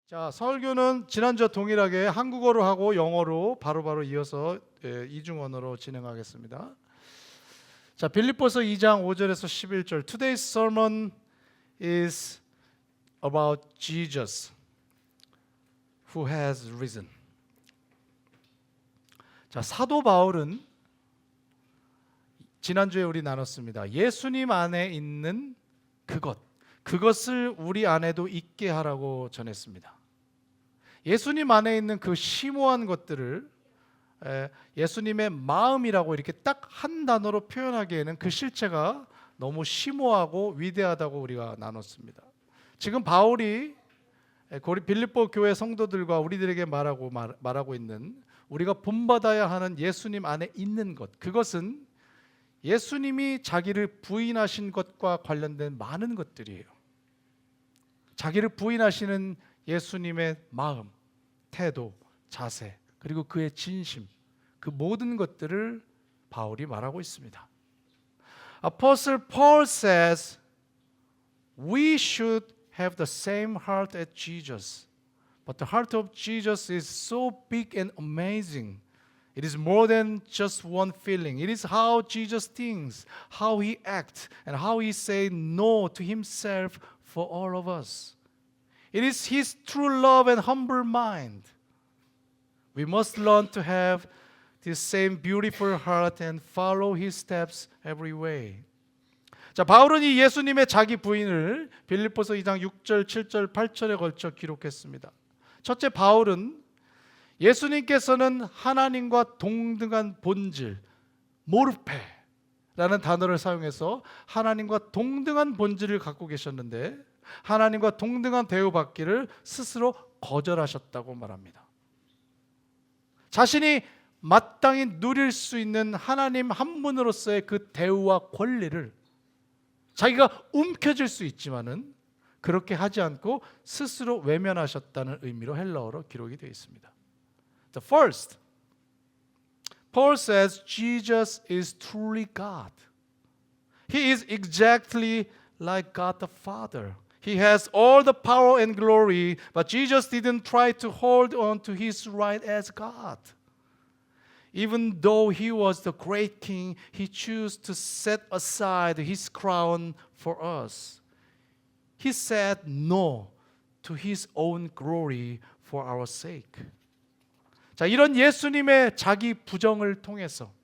자, 설교는 지난주와 동일하게 한국어로 하고 영어로 바로바로 이어서 이중언어로 진행하겠습니다. 자, 빌립보서 2장 5절에서 11절. Today's sermon is about Jesus who has risen. 자, 사도 바울은 지난주에 우리 나눴습니다. 예수님 안에 있는 그것을 우리 안에도 있게 하라고 전했습니다. 예수님 안에 있는 그 심오한 것들을 예수님의 마음이라고 이렇게 딱 한 단어로 표현하기에는 그 실체가 너무 심오하고 위대하다고 우리가 나눴습니다. 지금 바울이 빌립보 교회 성도들과 우리들에게 말하고 있는 우리가 본받아야 하는 예수님 안에 있는 것, 그것은 예수님이 자기를 부인하신 것과 관련된 많은 것들이에요. 자기를 부인하시는 예수님의 마음, 태도, 자세, 그리고 그의 진심, 그 모든 것들을 바울이 말하고 있습니다. Apostle Paul says we should have the same heart as Jesus. But the heart of Jesus is so big and amazing. It is more than just one feeling. It is how Jesus thinks, how he acts, and how he says no to himself for all of us. It is his true love and humble mind. We must learn to have this same beautiful heart and follow his steps every way. 자, 바울은 이 예수님의 자기 부인을 빌립보서 2장 6절, 7절, 8절에 걸쳐 기록했습니다. 첫째, 바울은 예수님께서는 하나님과 동등한 본질, 모르페라는 단어를 사용해서 하나님과 동등한 본질을 갖고 계셨는데 하나님과 동등한 대우받기를 스스로 거절하셨다고 말합니다. 자신이 마땅히 누릴 수 있는 하나님 한 분으로서의 그 대우와 권리를 자기가 움켜쥘 수 있지만은 그렇게 하지 않고 스스로 외면하셨다는 의미로 헬라어로 기록이 되어 있습니다. The first, Paul says Jesus is truly God. He is exactly like God the Father. He has all the power and glory, but Jesus didn't try to hold on to his right as God. Even though he was the great king, he chose to set aside his crown for us. He said no to his own glory for our sake. 자, 이런 예수님의 자기 부정을 통해서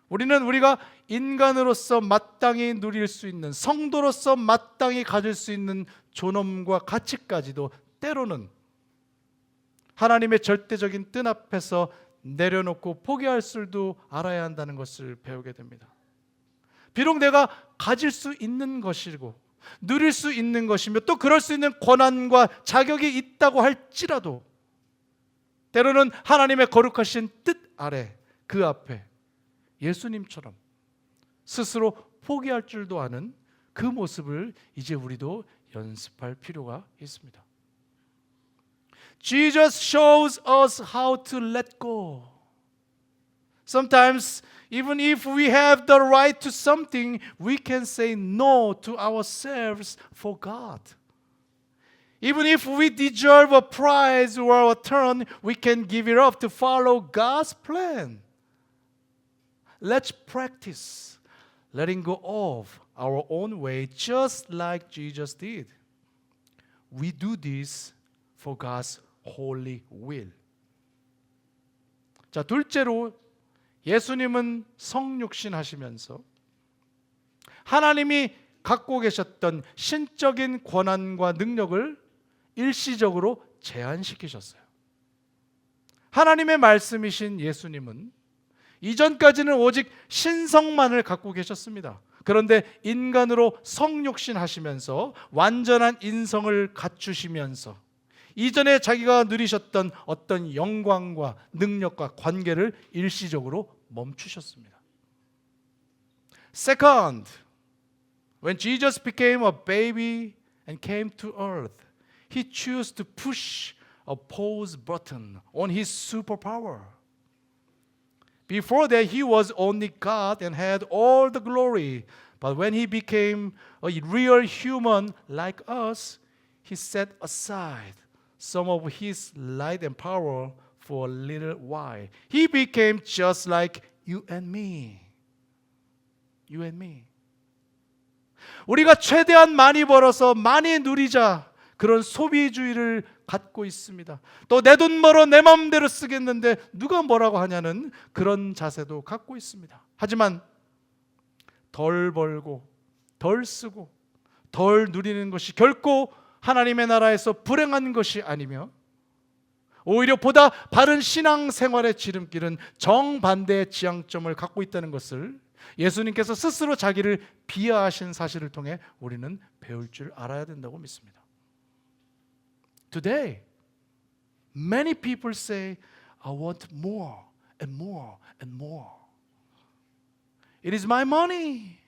우리가 인간으로서 마땅히 누릴 수 있는, 성도로서 마땅히 가질 수 있는 존엄과 가치까지도 때로는 하나님의 절대적인 뜻 앞에서 내려놓고 포기할 줄도 알아야 한다는 것을 배우게 됩니다. 비록 내가 가질 수 있는 것이고 누릴 수 있는 것이며 또 그럴 수 있는 권한과 자격이 있다고 할지라도 때로는 하나님의 거룩하신 뜻 아래 그 앞에 예수님처럼 스스로 포기할 줄도 아는 그 모습을 이제 우리도 연습할 필요가 있습니다. Jesus shows us how to let go. Sometimes even if we have the right to something, we can say no to ourselves for God. Even if we deserve a prize or a turn, we can give it up to follow God's plan. Let's practice letting go of our own way just like Jesus did. We do this for God's holy will. 자, 둘째로 예수님은 성육신 하시면서 하나님이 갖고 계셨던 신적인 권한과 능력을 일시적으로 제한시키셨어요. 하나님의 말씀이신 예수님은 이전까지는 오직 신성만을 갖고 계셨습니다. 그런데 인간으로 성육신 하시면서 완전한 인성을 갖추시면서 이전에 자기가 누리셨던 어떤 영광과 능력과 관계를 일시적으로 멈추셨습니다. Second, when Jesus became a baby and came to earth, he chose to push a pause button on his superpower. Before that, he was only God and had all the glory. But when he became a real human like us, he set aside some of his light and power for a little while. He became just like you and me. You and me. 우리가 최대한 많이 벌어서 많이 누리자, 그런 소비주의를 갖고 있습니다. 또 내 돈 벌어 내 마음대로 쓰겠는데 누가 뭐라고 하냐는 그런 자세도 갖고 있습니다. 하지만 덜 벌고 덜 쓰고 덜 누리는 것이 결코 하나님의 나라에서 불행한 것이 아니며, 오히려 보다 바른 신앙생활의 지름길은 정반대의 지향점을 갖고 있다는 것을 예수님께서 스스로 자기를 비하하신 사실을 통해 우리는 배울 줄 알아야 된다고 믿습니다. Today, many people say, I want more and more and more. It is my money,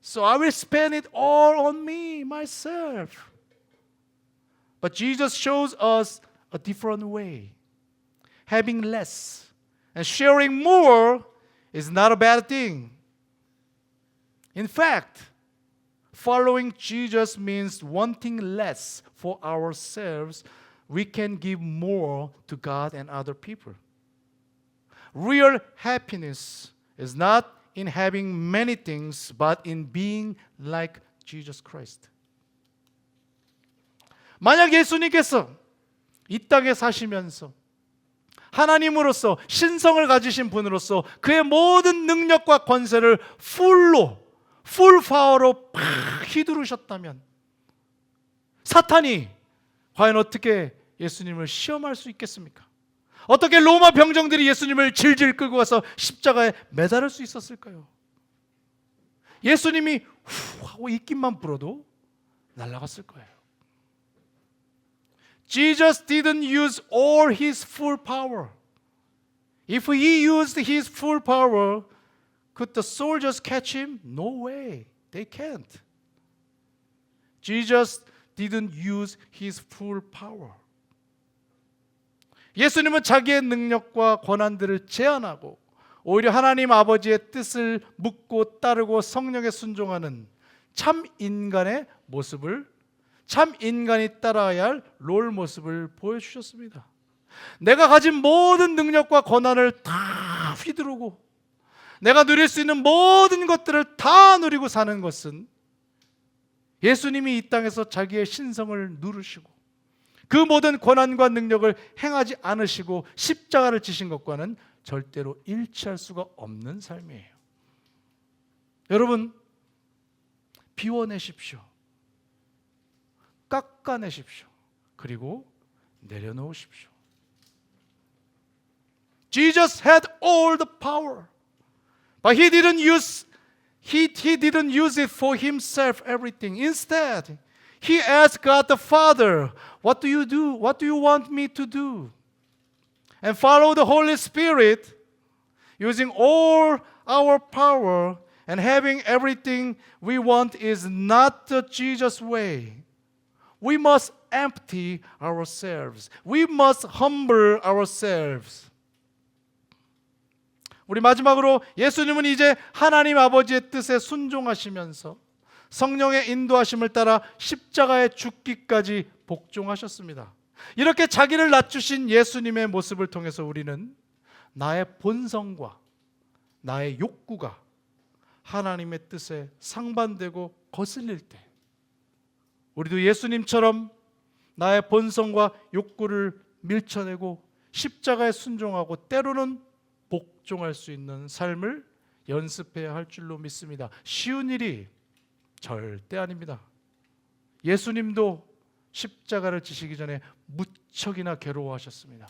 so I will spend it all on me, myself. But Jesus shows us a different way. Having less and sharing more is not a bad thing. In fact, following Jesus means wanting less for ourselves. We can give more to God and other people. Real happiness is not in having many things, but in being like Jesus Christ. 만약 예수님께서 이 땅에 사시면서 하나님으로서 신성을 가지신 분으로서 그의 모든 능력과 권세를 풀 파워로 팍 휘두르셨다면 사탄이 과연 어떻게 예수님을 시험할 수 있겠습니까? 어떻게 로마 병정들이 예수님을 질질 끌고 가서 십자가에 매달을 수 있었을까요? 예수님이 후 하고 입김만 불어도 날아갔을 거예요. Jesus didn't use all his full power. If he used his full power, could the soldiers catch him? No way. They can't. Jesus didn't use his full power. 예수님은 자기의 능력과 권한들을 제한하고 오히려 하나님 아버지의 뜻을 묻고 따르고 성령에 순종하는 참 인간의 모습을, 참 인간이 따라야 할 롤 모습을 보여주셨습니다. 내가 가진 모든 능력과 권한을 다 휘두르고 내가 누릴 수 있는 모든 것들을 다 누리고 사는 것은 예수님이 이 땅에서 자기의 신성을 누르시고 그 모든 권한과 능력을 행하지 않으시고 십자가를 지신 것과는 절대로 일치할 수가 없는 삶이에요. 여러분, 비워내십시오. 깎아내십시오. 그리고 내려놓으십시오. Jesus had all the power, but he didn't use it for himself everything. Instead, he asked God the Father, "What do you do? What do you want me to do?" And follow the Holy Spirit, using all our power and having everything we want is not the Jesus way. We must empty ourselves. We must humble ourselves. 우리 마지막으로 예수님은 이제 하나님 아버지의 뜻에 순종하시면서 성령의 인도하심을 따라 십자가에 죽기까지 복종하셨습니다. 이렇게 자기를 낮추신 예수님의 모습을 통해서 우리는 나의 본성과 나의 욕구가 하나님의 뜻에 상반되고 거슬릴 때 우리도 예수님처럼 나의 본성과 욕구를 밀쳐내고 십자가에 순종하고 때로는 복종할 수 있는 삶을 연습해야 할 줄로 믿습니다. 쉬운 일이 절대 아닙니다. 예수님도 십자가를 지시기 전에 무척이나 괴로워하셨습니다.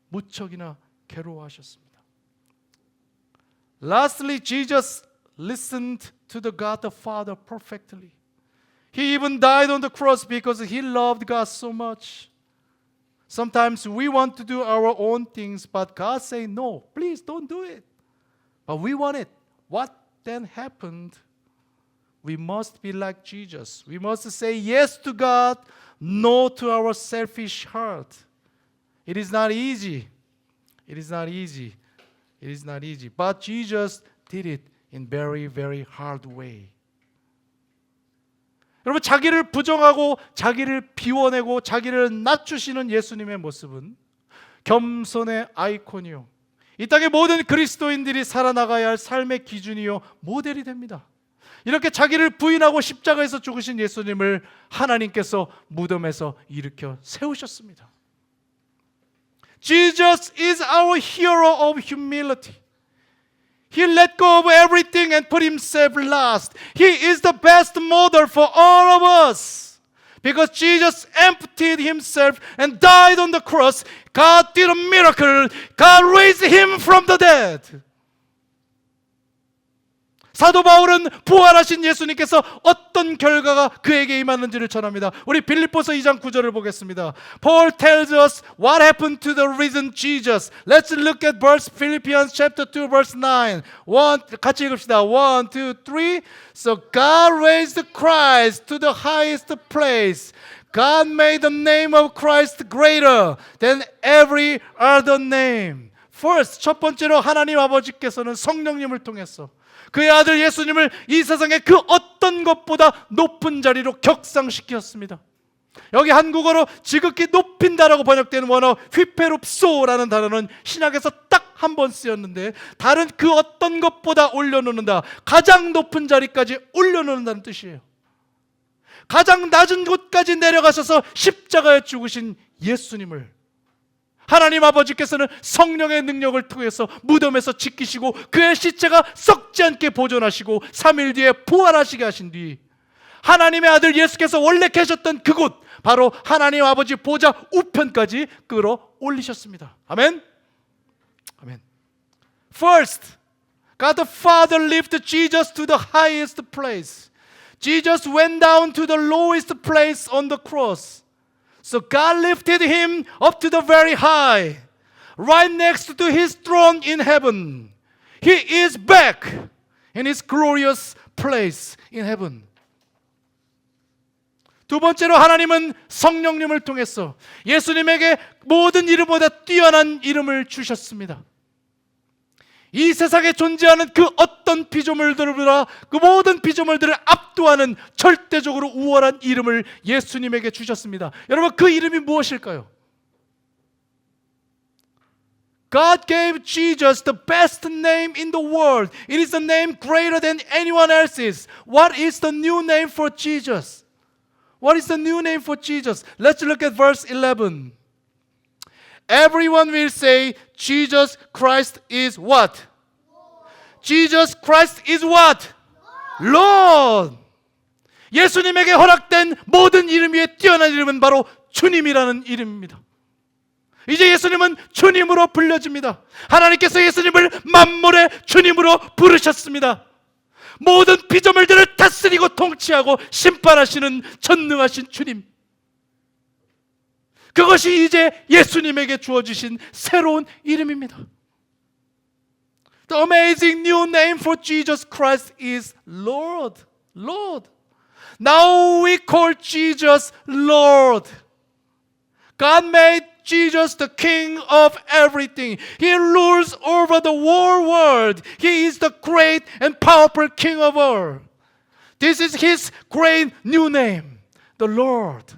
무척이나 괴로워하셨습니다. Lastly, Jesus listened to the God the Father perfectly. He even died on the cross because he loved God so much. Sometimes we want to do our own things, but God say, "No, please don't do it." But we want it. What then happened? We must be like Jesus. We must say yes to God, no to our selfish heart. It is not easy. It is not easy. It is not easy. But Jesus did it in very, very hard way. 여러분, 자기를 부정하고 자기를 비워내고 자기를 낮추시는 예수님의 모습은 겸손의 아이콘이요, 이 땅의 모든 그리스도인들이 살아나가야 할 삶의 기준이요 모델이 됩니다. 이렇게 자기를 부인하고 십자가에서 죽으신 예수님을 하나님께서 무덤에서 일으켜 세우셨습니다. Jesus is our hero of humility. He let go of everything and put himself last. He is the best model for all of us. Because Jesus emptied himself and died on the cross, God did a miracle. God raised him from the dead. 사도 바울은 부활하신 예수님께서 어떤 결과가 그에게 임하는지를 전합니다. 우리 빌립보서 2장 9절을 보겠습니다. Paul tells us what happened to the risen Jesus. Let's look at verse Philippians chapter 2 verse 9. 같이 읽읍시다. 1, 2, 3. So God raised Christ to the highest place. God made the name of Christ greater than every other name. First, 첫 번째로 하나님 아버지께서는 성령님을 통해서 그의 아들 예수님을 이 세상의 그 어떤 것보다 높은 자리로 격상시켰습니다. 여기 한국어로 지극히 높인다라고 번역되는 원어 휘페롭소라는 단어는 신약에서 딱 한 번 쓰였는데, 다른 그 어떤 것보다 올려놓는다, 가장 높은 자리까지 올려놓는다는 뜻이에요. 가장 낮은 곳까지 내려가셔서 십자가에 죽으신 예수님을 하나님 아버지께서는 성령의 능력을 통해서 무덤에서 지키시고 그의 시체가 썩지 않게 보존하시고 3일 뒤에 부활하시게 하신 뒤 하나님의 아들 예수께서 원래 계셨던 그곳, 바로 하나님 아버지 보좌 우편까지 끌어올리셨습니다. 아멘. 아멘. First, God the Father lifted Jesus to the highest place. Jesus went down to the lowest place on the cross. So God lifted him up to the very high, right next to his throne in heaven. He is back in his glorious place in heaven. 두 번째로 하나님은 성령님을 통해서 예수님에게 모든 이름보다 뛰어난 이름을 주셨습니다. 이 세상에 존재하는 그 어떤 피조물들보다 그 모든 피조물들을 압도하는 절대적으로 우월한 이름을 예수님에게 주셨습니다. 여러분, 그 이름이 무엇일까요? God gave Jesus the best name in the world. It is a name greater than anyone else's. What is the new name for Jesus? What is the new name for Jesus? Let's look at verse 11. Everyone will say Jesus Christ is what? Jesus Christ is what? Lord. 예수님에게 허락된 모든 이름 위에 뛰어난 이름은 바로 주님이라는 이름입니다. 이제 예수님은 주님으로 불려집니다. 하나님께서 예수님을 만물의 주님으로 부르셨습니다. 모든 피조물들을 다스리고 통치하고 심판하시는 전능하신 주님, 그것이 이제 예수님에게 주어주신 새로운 이름입니다. The amazing new name for Jesus Christ is Lord. Lord. Now we call Jesus Lord. God made Jesus the King of everything. He rules over the whole world. He is the great and powerful King of all. This is His great new name, the Lord.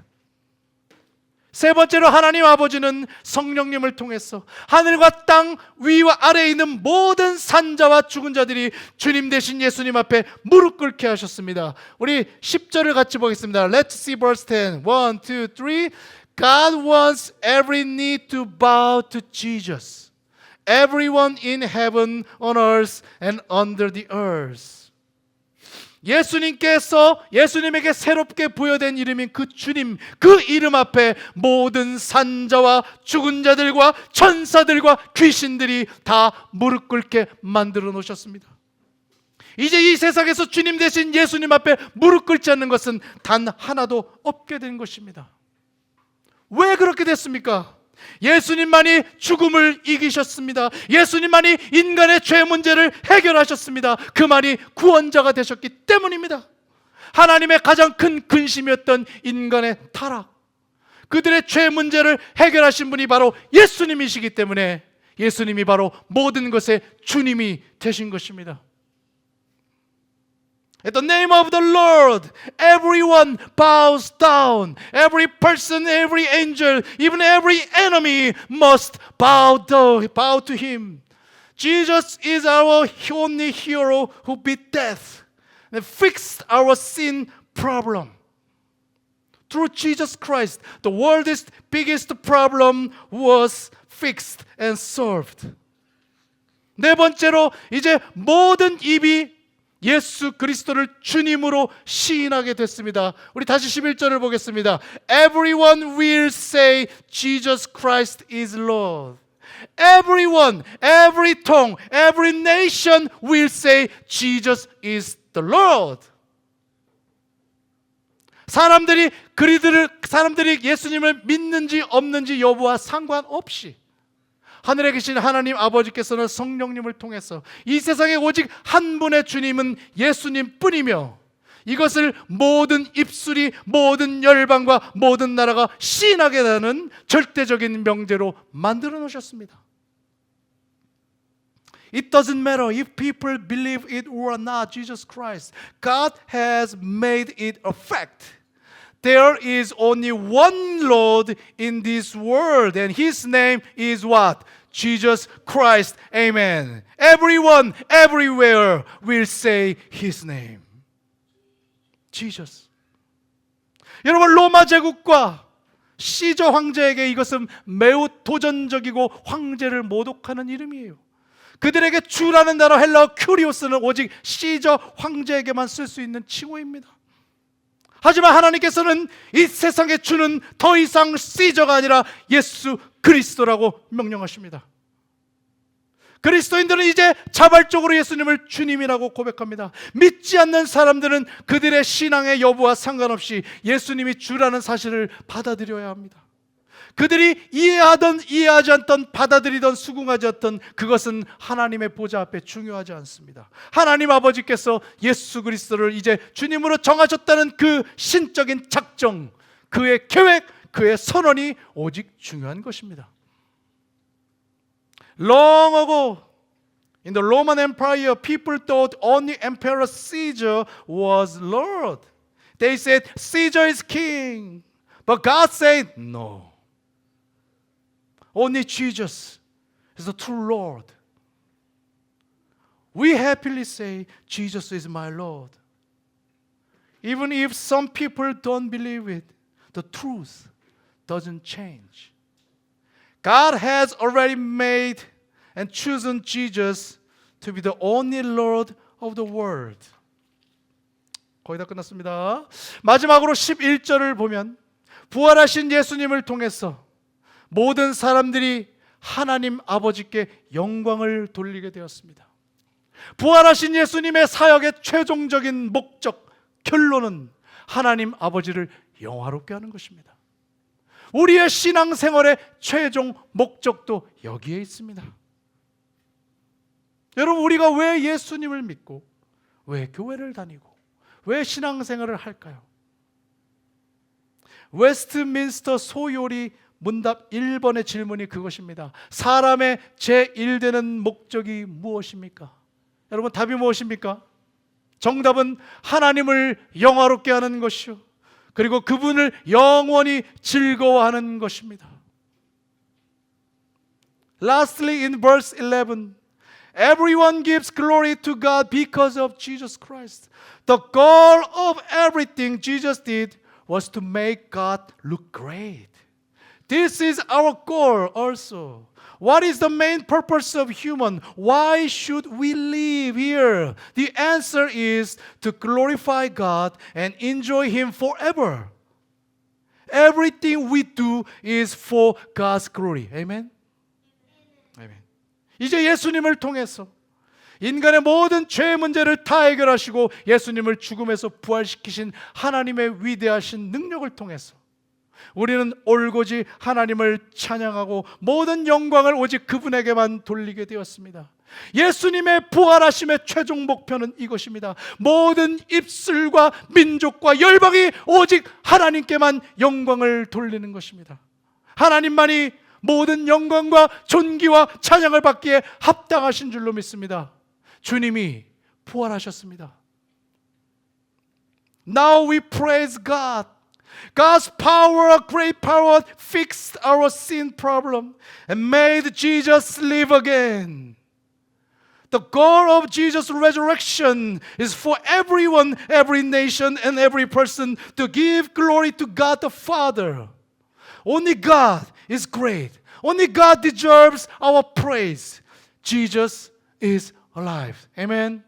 세 번째로 하나님 아버지는 성령님을 통해서 하늘과 땅 위와 아래에 있는 모든 산자와 죽은 자들이 주님 대신 예수님 앞에 무릎 꿇게 하셨습니다. 우리 10절을 같이 보겠습니다. Let's see verse 10. 1, 2, 3. God wants every knee to bow to Jesus. Everyone in heaven, on earth, and under the earth. 예수님에게 새롭게 부여된 이름인 그 주님, 그 이름 앞에 모든 산자와 죽은 자들과 천사들과 귀신들이 다 무릎 꿇게 만들어 놓으셨습니다. 이제 이 세상에서 주님 대신 예수님 앞에 무릎 꿇지 않는 것은 단 하나도 없게 된 것입니다. 왜 그렇게 됐습니까? 예수님만이 죽음을 이기셨습니다. 예수님만이 인간의 죄 문제를 해결하셨습니다. 그만이 구원자가 되셨기 때문입니다. 하나님의 가장 큰 근심이었던 인간의 타락, 그들의 죄 문제를 해결하신 분이 바로 예수님이시기 때문에 예수님이 바로 모든 것의 주님이 되신 것입니다. At the name of the Lord, everyone bows down. Every person, every angel, even every enemy must bow to him. Jesus is our only hero who beat death and fixed our sin problem. Through Jesus Christ, the world's biggest problem was fixed and solved. 네 번째로, 이제 모든 입이 예수 그리스도를 주님으로 시인하게 됐습니다. 우리 다시 11절을 보겠습니다. Everyone will say Jesus Christ is Lord. Everyone, every tongue, every nation will say Jesus is the Lord. 사람들이 예수님을 믿는지 없는지 여부와 상관없이 하늘에 계신 하나님 아버지께서는 성령님을 통해서 이 세상에 오직 한 분의 주님은 예수님 뿐이며, 이것을 모든 입술이, 모든 열방과 모든 나라가 시인하게 되는 절대적인 명제로 만들어 놓으셨습니다. It doesn't matter if people believe it or not, Jesus Christ. God has made it a fact. There is only one Lord in this world, and His name is what? Jesus Christ. Amen. Everyone, everywhere will say His name. Jesus. 여러분, 로마 제국과 시저 황제에게 이것은 매우 도전적이고 황제를 모독하는 이름이에요. 그들에게 주라는 단어 헬라어 큐리오스는 오직 시저 황제에게만 쓸 수 있는 칭호입니다. 하지만 하나님께서는 이 세상의 주는 더 이상 시저가 아니라 예수 그리스도라고 명령하십니다. 그리스도인들은 이제 자발적으로 예수님을 주님이라고 고백합니다. 믿지 않는 사람들은 그들의 신앙의 여부와 상관없이 예수님이 주라는 사실을 받아들여야 합니다. 그들이 이해하던 이해하지 않던, 받아들이던 수긍하지 않던, 그것은 하나님의 보좌 앞에 중요하지 않습니다. 하나님 아버지께서 예수 그리스도를 이제 주님으로 정하셨다는 그 신적인 작정, 그의 계획, 그의 선언이 오직 중요한 것입니다. Long ago, in the Roman Empire, people thought only Emperor Caesar was Lord. They said, Caesar is king. But God said, no. Only Jesus is the true Lord. We happily say, Jesus is my Lord. Even if some people don't believe it, the truth doesn't change. God has already made and chosen Jesus to be the only Lord of the world. 거의 다 끝났습니다. 마지막으로 11절을 보면 부활하신 예수님을 통해서 모든 사람들이 하나님 아버지께 영광을 돌리게 되었습니다. 부활하신 예수님의 사역의 최종적인 목적, 결론은 하나님 아버지를 영화롭게 하는 것입니다. 우리의 신앙생활의 최종 목적도 여기에 있습니다. 여러분, 우리가 왜 예수님을 믿고 왜 교회를 다니고 왜 신앙생활을 할까요? 웨스트민스터 소요리 문답 1번의 질문이 그것입니다. 사람의 제1되는 목적이 무엇입니까? 여러분, 답이 무엇입니까? 정답은 하나님을 영화롭게 하는 것이요, 그리고 그분을 영원히 즐거워하는 것입니다. Lastly, in verse 11, everyone gives glory to God because of Jesus Christ. The goal of everything Jesus did was to make God look great. This is our goal also. What is the main purpose of human? Why should we live here? The answer is to glorify God and enjoy Him forever. Everything we do is for God's glory. Amen? Amen. 이제 예수님을 통해서 인간의 모든 죄의 문제를 다 해결하시고 예수님을 죽음에서 부활시키신 하나님의 위대하신 능력을 통해서 우리는 올고지 하나님을 찬양하고 모든 영광을 오직 그분에게만 돌리게 되었습니다. 예수님의 부활하심의 최종 목표는 이것입니다. 모든 입술과 민족과 열방이 오직 하나님께만 영광을 돌리는 것입니다. 하나님만이 모든 영광과 존귀와 찬양을 받기에 합당하신 줄로 믿습니다. 주님이 부활하셨습니다. Now we praise God. God's power, great power, fixed our sin problem and made Jesus live again. The goal of Jesus' resurrection is for everyone, every nation, and every person to give glory to God the Father. Only God is great. Only God deserves our praise. Jesus is alive. Amen.